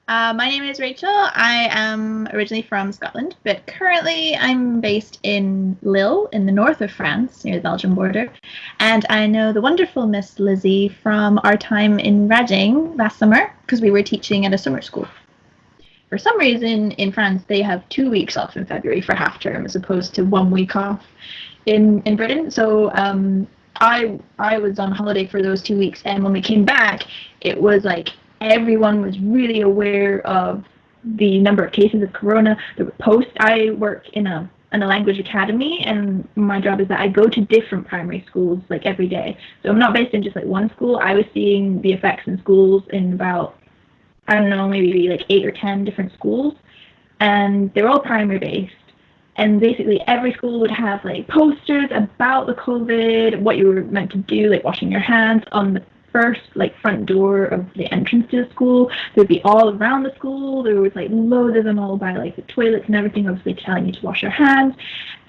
My name is Rachel. I am originally from Scotland, but currently I'm based in Lille in the north of France, near the Belgian border. And I know the wonderful Miss Lizzie from our time in Reading last summer because we were teaching at a summer school. For some reason in France, they have 2 weeks off in February for half term as opposed to 1 week off in Britain. So I was on holiday for those 2 weeks, and when we came back, it was like everyone was really aware of the number of cases of corona. The post I work in a language academy, and my job is that I go to different primary schools like every day. So I'm not based in just like one school. I was seeing the effects in schools in about, I don't know, maybe like 8 or 10 different schools, and they're all primary based. And basically every school would have like posters about the COVID, what you were meant to do, like washing your hands on the first like front door of the entrance to the school. There'd be all around the school. There was like loads of them all by like the toilets and everything, obviously telling you to wash your hands.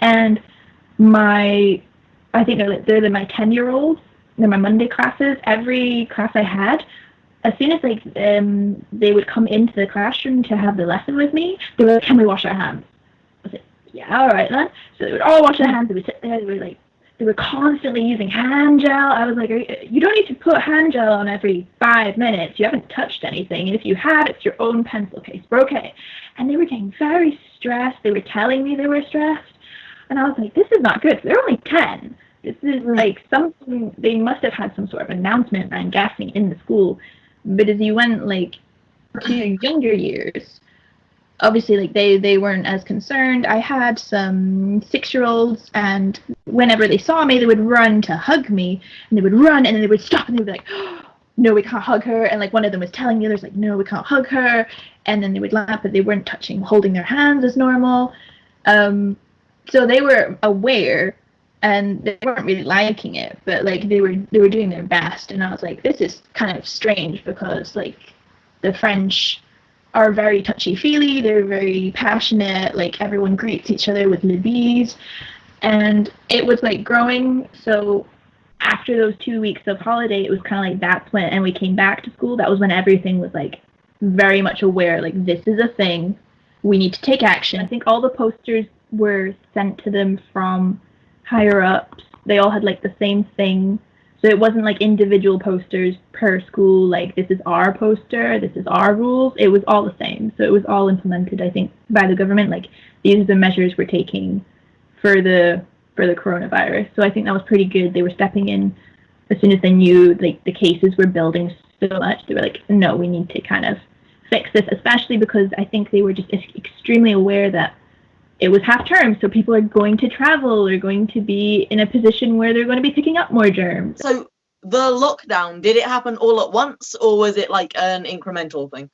And I think they're my 10-year-olds. They're my Monday classes. Every class I had, as soon as like they would come into the classroom to have the lesson with me, they were like, "Can we wash our hands?" I was like, "Yeah, all right then." So they would all wash their hands. They would sit there. They were constantly using hand gel. I was like, "You don't need to put hand gel on every 5 minutes. You haven't touched anything. And if you have, it's your own pencil case. We're okay." And they were getting very stressed. They were telling me they were stressed, and I was like, "This is not good. They're only 10. This is like something. They must have had some sort of announcement, I'm guessing, in the school." But as you went like to younger years, obviously like they weren't as concerned. I had some 6-year-olds, and whenever they saw me, they would run to hug me, and they would run, and then they would stop, and they would be like, "Oh, no, we can't hug her." And like one of them was telling the others like, "No, we can't hug her." And then they would laugh, but they weren't holding their hands as normal. So they were aware, and they weren't really liking it, but like they were doing their best. And I was like, this is kind of strange because like the French are very touchy-feely, they're very passionate, like everyone greets each other with le bise, and it was like growing. So after those 2 weeks of holiday, it was kind of like that's when, and we came back to school, that was when everything was like very much aware, like this is a thing, we need to take action. I think all the posters were sent to them from higher ups. They all had like the same thing. So it wasn't like individual posters per school, like this is our poster, this is our rules. It was all the same. So it was all implemented, I think, by the government. Like these are the measures we're taking for the coronavirus. So I think that was pretty good. They were stepping in as soon as they knew like the cases were building so much. They were like, no, we need to kind of fix this, especially because I think they were just extremely aware that it was half term, so people are going to travel, they're going to be in a position where they're going to be picking up more germs. So the lockdown, did it happen all at once, or was it like an incremental thing?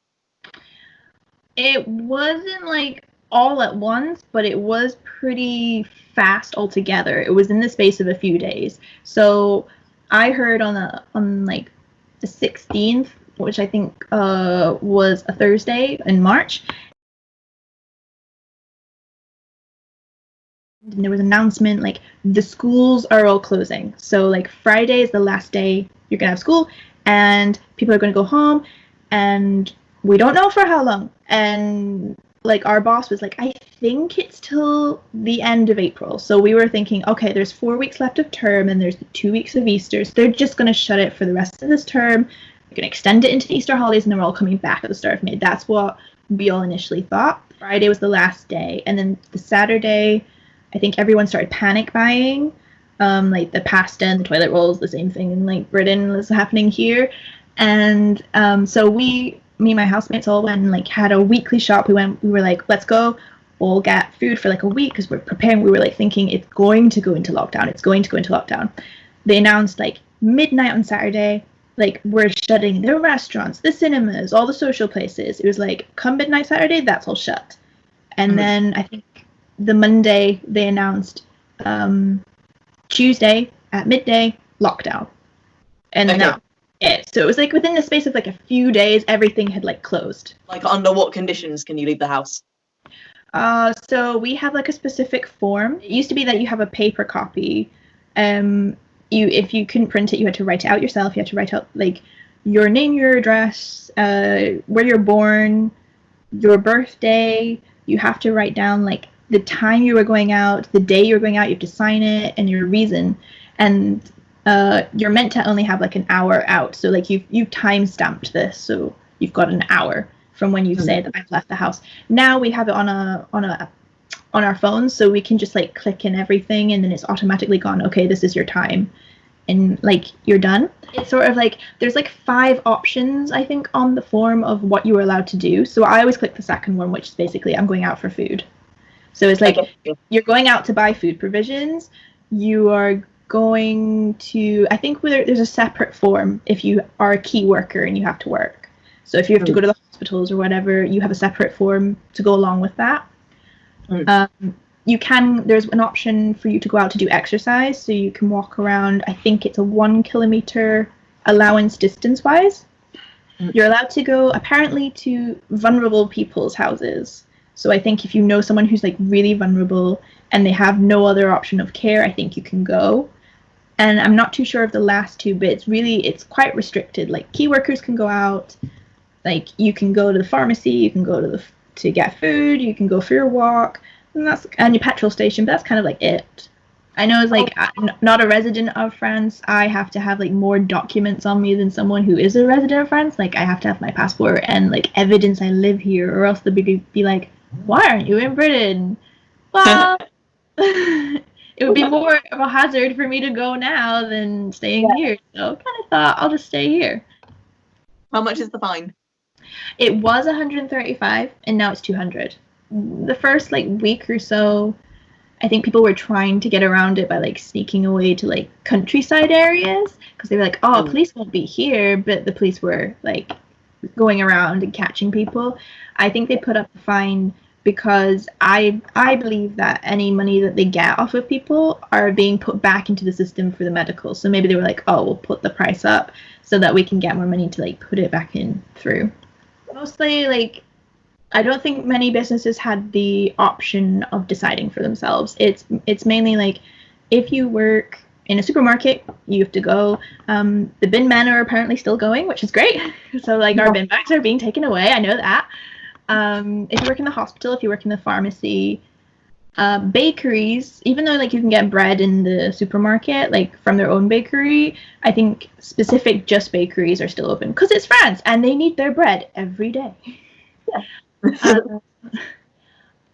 It wasn't like all at once, but it was pretty fast altogether. It was in the space of a few days. So I heard on like the 16th, which I think was a Thursday in March, and there was an announcement like the schools are all closing. So like Friday is the last day you're gonna have school, and people are gonna go home, and we don't know for how long. And like our boss was like, I think it's till the end of April. So we were thinking, okay, there's 4 weeks left of term, and there's 2 weeks of Easter. So they're just gonna shut it for the rest of this term. They're gonna extend it into the Easter holidays, and then we're all coming back at the start of May. That's what we all initially thought. Friday was the last day, and then the Saturday, I think everyone started panic buying, like the pasta and the toilet rolls, the same thing in like Britain was happening here. And so me and my housemates all went and like had a weekly shop. We were like, let's go, we'll get food for like a week because we're preparing. We were like thinking it's going to go into lockdown. They announced like midnight on Saturday, like we're shutting the restaurants, the cinemas, all the social places. It was like come midnight Saturday, that's all shut. And then I think the Monday they announced Tuesday at midday lockdown, and Okay. that it. So it was like within the space of like a few days, everything had like closed. Like under what conditions can you leave the house? So we have like a specific form. It used to be that you have a paper copy. If you couldn't print it, you had to write it out yourself. You had to write out like your name, your address, where you're born, your birthday. You have to write down like the time you were going out, the day you were going out. You have to sign it and your reason. And you're meant to only have like an hour out. So like you've time stamped this, so you've got an hour from when you say that I've left the house. Now we have it on our phones, so we can just like click in everything, and then it's automatically gone. Okay, this is your time, and like you're done. It's sort of like there's like 5 options I think on the form of what you were allowed to do. So I always click the second one, which is basically I'm going out for food. So it's like you're going out to buy food provisions. You are going to, I think there's a separate form if you are a key worker and you have to work. So if you have to go to the hospitals or whatever, you have a separate form to go along with that. There's an option for you to go out to do exercise, so you can walk around. I think it's a 1 kilometer allowance distance wise. You're allowed to go apparently to vulnerable people's houses. So I think if you know someone who's like really vulnerable and they have no other option of care, I think you can go. And I'm not too sure of the last 2, but it's quite restricted. Like key workers can go out, like you can go to the pharmacy, you can go to get food, you can go for your walk, and your petrol station, but that's kind of like it. I know it's like I'm not a resident of France. I have to have like more documents on me than someone who is a resident of France. Like I have to have my passport and like evidence I live here, or else they'll be like, why aren't you in Britain? Well, it would be more of a hazard for me to go now than staying here. So I kind of thought I'll just stay here. How much is the fine? It was 135 and now it's 200. The first like week or so, I think people were trying to get around it by like sneaking away to like countryside areas, because they were like, oh, police won't be here, but the police were like going around and catching people. I think they put up the fine because I believe that any money that they get off of people are being put back into the system for the medical. So maybe they were like, oh, we'll put the price up so that we can get more money to like put it back in through. Mostly like I don't think many businesses had the option of deciding for themselves. It's mainly like if you work in a supermarket, you have to go. The bin men are apparently still going, which is great. So like our bin bags are being taken away. I know that. If you work in the hospital, if you work in the pharmacy, bakeries, even though like you can get bread in the supermarket, like from their own bakery, I think specific just bakeries are still open because it's France and they need their bread every day. Yeah.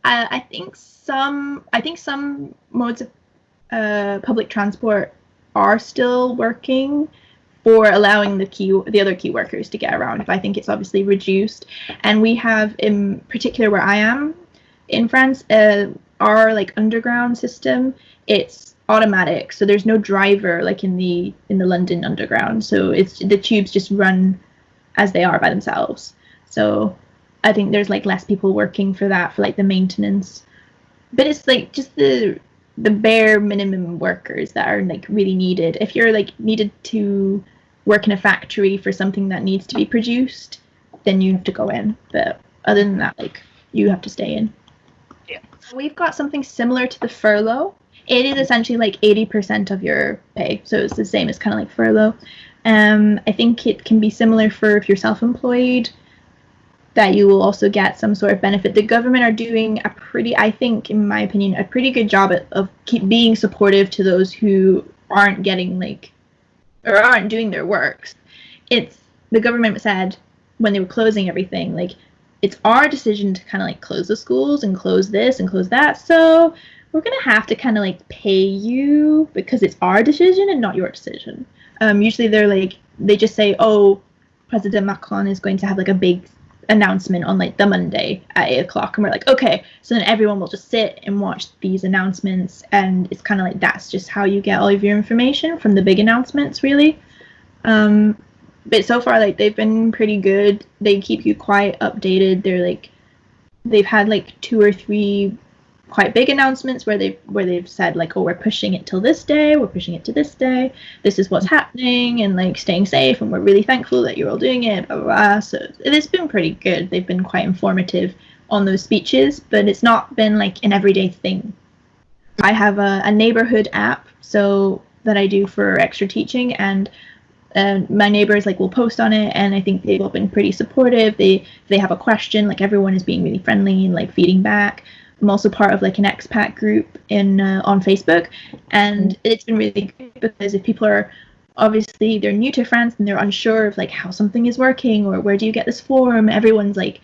I think some modes of public transport are still working for allowing the other key workers to get around. I think it's obviously reduced, and we have in particular where I am in France, our like underground system, it's automatic, so there's no driver like in the London underground. So it's the tubes just run as they are by themselves. So I think there's like less people working for that, for like the maintenance, but it's like just the bare minimum workers that are like really needed. If you're like needed to work in a factory for something that needs to be produced, then you have to go in. But other than that, like you have to stay in. Yeah. We've got something similar to the furlough. It is essentially like 80% of your pay, so it's the same as kind of like furlough. I think it can be similar for if you're self-employed, that you will also get some sort of benefit. The government are doing I think, in my opinion, a pretty good job of being supportive to those who aren't getting like, or aren't doing their works. The government said when they were closing everything, like, it's our decision to kind of like close the schools and close this and close that. So we're going to have to kind of like pay you because it's our decision and not your decision. Usually they just say, oh, President Macron is going to have like a big announcement on like the Monday at 8:00, and we're like, okay, so then everyone will just sit and watch these announcements, and it's kind of like that's just how you get all of your information from the big announcements, really. But so far, like, they've been pretty good. They keep you quite updated. They've had like 2 or 3 quite big announcements where they've said like, oh, we're pushing it till this day, we're pushing it to this day, this is what's happening, and like staying safe, and we're really thankful that you're all doing it, blah, blah, blah. So it's been pretty good. They've been quite informative on those speeches, but it's not been like an everyday thing. I have a neighborhood app so that I do for extra teaching, and My neighbors like will post on it, and I think they've all been pretty supportive. They have a question, like everyone is being really friendly and like feeding back. I'm also part of like an expat group in on Facebook, and it's been really good because if people are obviously they're new to France and they're unsure of like how something is working or where do you get this form, everyone's like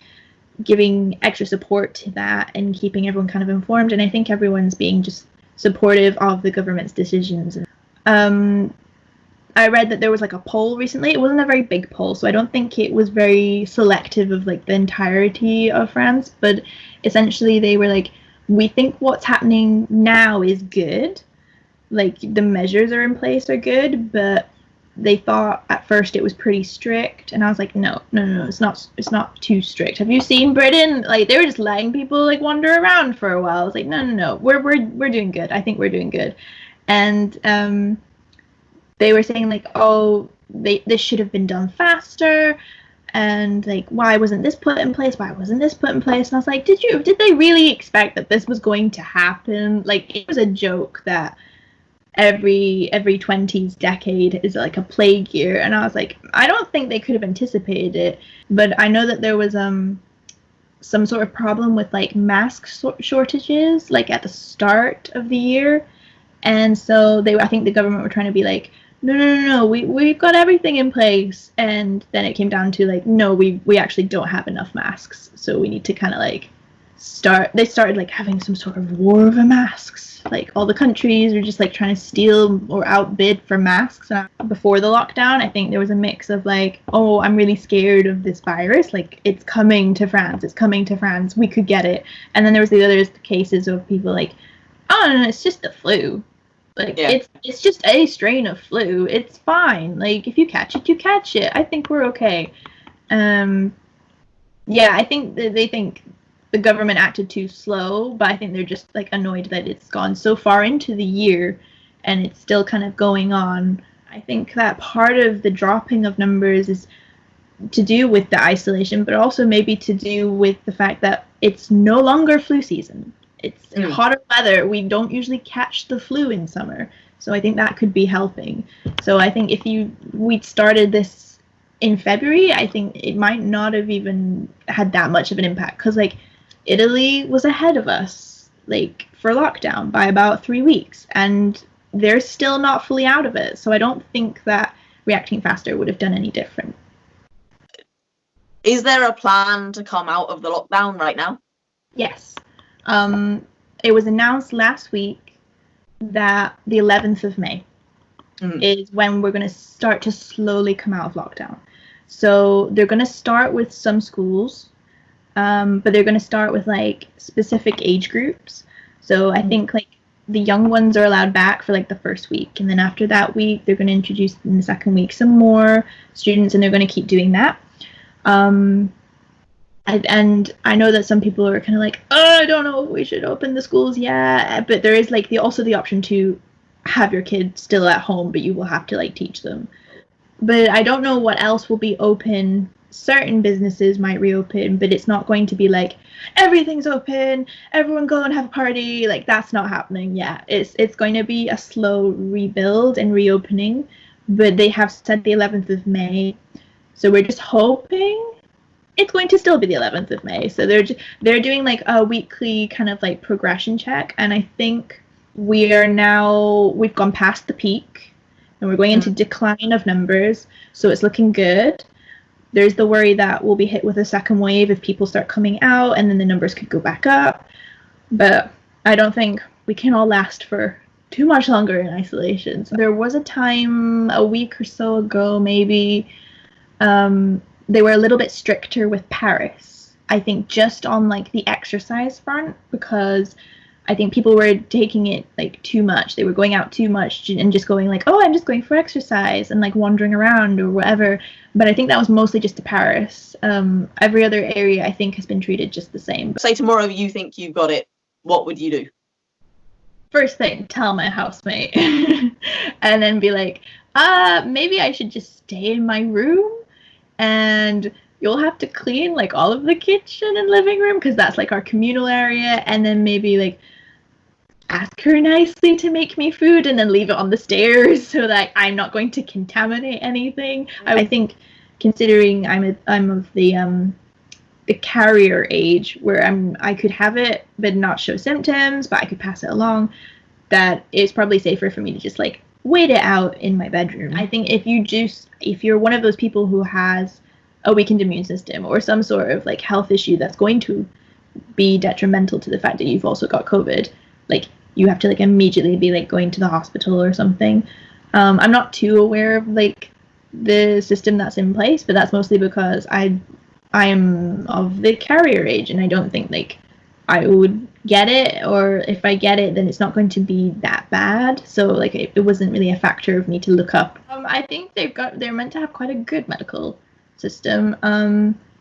giving extra support to that and keeping everyone kind of informed. And I think everyone's being just supportive of the government's decisions. I read that there was like a poll recently. It wasn't a very big poll, so I don't think it was very selective of like the entirety of France, but essentially they were like, we think what's happening now is good, like the measures are in place are good, but they thought at first it was pretty strict, and I was like, no, it's not too strict. Have you seen Britain? Like they were just letting people like wander around for a while. I was like, no, we're doing good. I think we're doing good. And they were saying like, oh, this should have been done faster, and like, why wasn't this put in place? Why wasn't this put in place? And I was like, did they really expect that this was going to happen? Like, it was a joke that every 20s decade is like a plague year, and I was like, I don't think they could have anticipated it. But I know that there was some sort of problem with like mask shortages like at the start of the year, and so I think the government were trying to be like, no, we've got everything in place, and then it came down to like, no, we actually don't have enough masks, so we need to kind of like they started like having some sort of war over masks. Like all the countries were just like trying to steal or outbid for masks. Before the lockdown, I think there was a mix of like, oh, I'm really scared of this virus, like it's coming to France, we could get it. And then there was the other cases of people like, oh no, it's just the flu. Like, yeah. It's just a strain of flu. It's fine. Like, if you catch it, you catch it. I think we're okay. Yeah, I think they think the government acted too slow, but I think they're just, like, annoyed that it's gone so far into the year and it's still kind of going on. I think that part of the dropping of numbers is to do with the isolation, but also maybe to do with the fact that it's no longer flu season. It's in hotter weather. We don't usually catch the flu in summer. So I think that could be helping. So I think if we'd started this in February, I think it might not have even had that much of an impact. Because, like, Italy was ahead of us, like, for lockdown by about 3 weeks. And they're still not fully out of it. So I don't think that reacting faster would have done any different. Is there a plan to come out of the lockdown right now? Yes. It was announced last week that the 11th of May is when we're going to start to slowly come out of lockdown. So they're going to start with some schools, but they're going to start with like specific age groups. So I think like the young ones are allowed back for like the first week, and then after that week they're going to introduce in the second week some more students, and they're going to keep doing that. And I know that some people are kind of like, oh, I don't know if we should open the schools yet. But there is like also the option to have your kids still at home, but you will have to like teach them. But I don't know what else will be open. Certain businesses might reopen, but it's not going to be like everything's open, everyone go and have a party. Like that's not happening yet. It's going to be a slow rebuild and reopening. But they have said the 11th of May, so we're just hoping it's going to still be the 11th of May. So they're doing like a weekly kind of like progression check. And I think we've gone past the peak and we're going into decline of numbers. So it's looking good. There's the worry that we'll be hit with a second wave if people start coming out, and then the numbers could go back up. But I don't think we can all last for too much longer in isolation. So there was a time a week or so ago, maybe, they were a little bit stricter with Paris, I think, just on like the exercise front, because I think people were taking it like too much. They were going out too much and just going like, oh, I'm just going for exercise and like wandering around or whatever. But I think that was mostly just to Paris. Every other area I think has been treated just the same. Say tomorrow you think you've got it, what would you do? First thing, tell my housemate and then be like, maybe I should just stay in my room. And you'll have to clean like all of the kitchen and living room because that's like our communal area, and then maybe like ask her nicely to make me food and then leave it on the stairs so that I'm not going to contaminate anything. I think, considering I'm of the carrier age where I could have it but not show symptoms, but I could pass it along, that it's probably safer for me to just like wait it out in my bedroom. I think if you're one of those people who has a weakened immune system or some sort of like health issue that's going to be detrimental to the fact that you've also got COVID, like you have to like immediately be like going to the hospital or something. I'm not too aware of like the system that's in place, but that's mostly because I am of the carrier age and I don't think like I would get it, or if I get it then it's not going to be that bad, so like it wasn't really a factor of me to look up. I think they're meant to have quite a good medical system.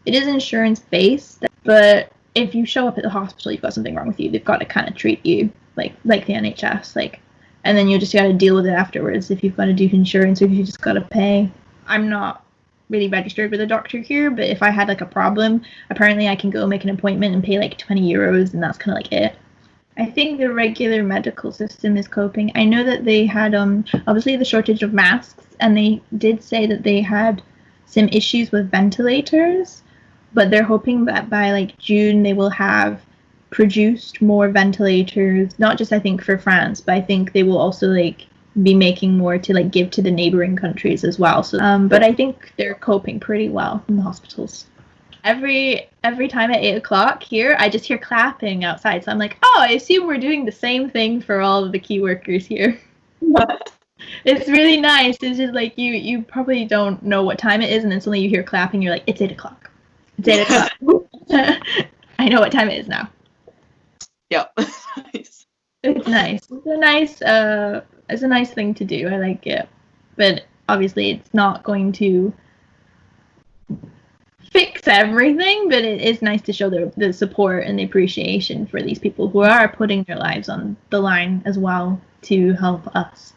It is insurance based, but if you show up at the hospital, you've got something wrong with you, they've got to kind of treat you like the NHS, like, and then you just got to deal with it afterwards if you've got to do insurance or if you just got to pay. I'm not really registered with a doctor here, but if I had like a problem, apparently I can go make an appointment and pay like 20 euros, and that's kind of like it. I think the regular medical system is coping. I know that they had obviously the shortage of masks, and they did say that they had some issues with ventilators, but they're hoping that by like June they will have produced more ventilators, not just I think for France, but I think they will also like be making more to like give to the neighboring countries as well. So but I think they're coping pretty well in the hospitals. Every time at 8 o'clock here, I just hear clapping outside, so I'm like, oh, I assume we're doing the same thing for all of the key workers here. It's really nice. It's just like you probably don't know what time it is, and then suddenly you hear clapping, you're like, it's 8 o'clock. It's 8 o'clock. I know what time it is now. Yep. Nice. It's nice. It's a nice thing to do. I like it. But obviously it's not going to fix everything, but it is nice to show the support and the appreciation for these people who are putting their lives on the line as well to help us.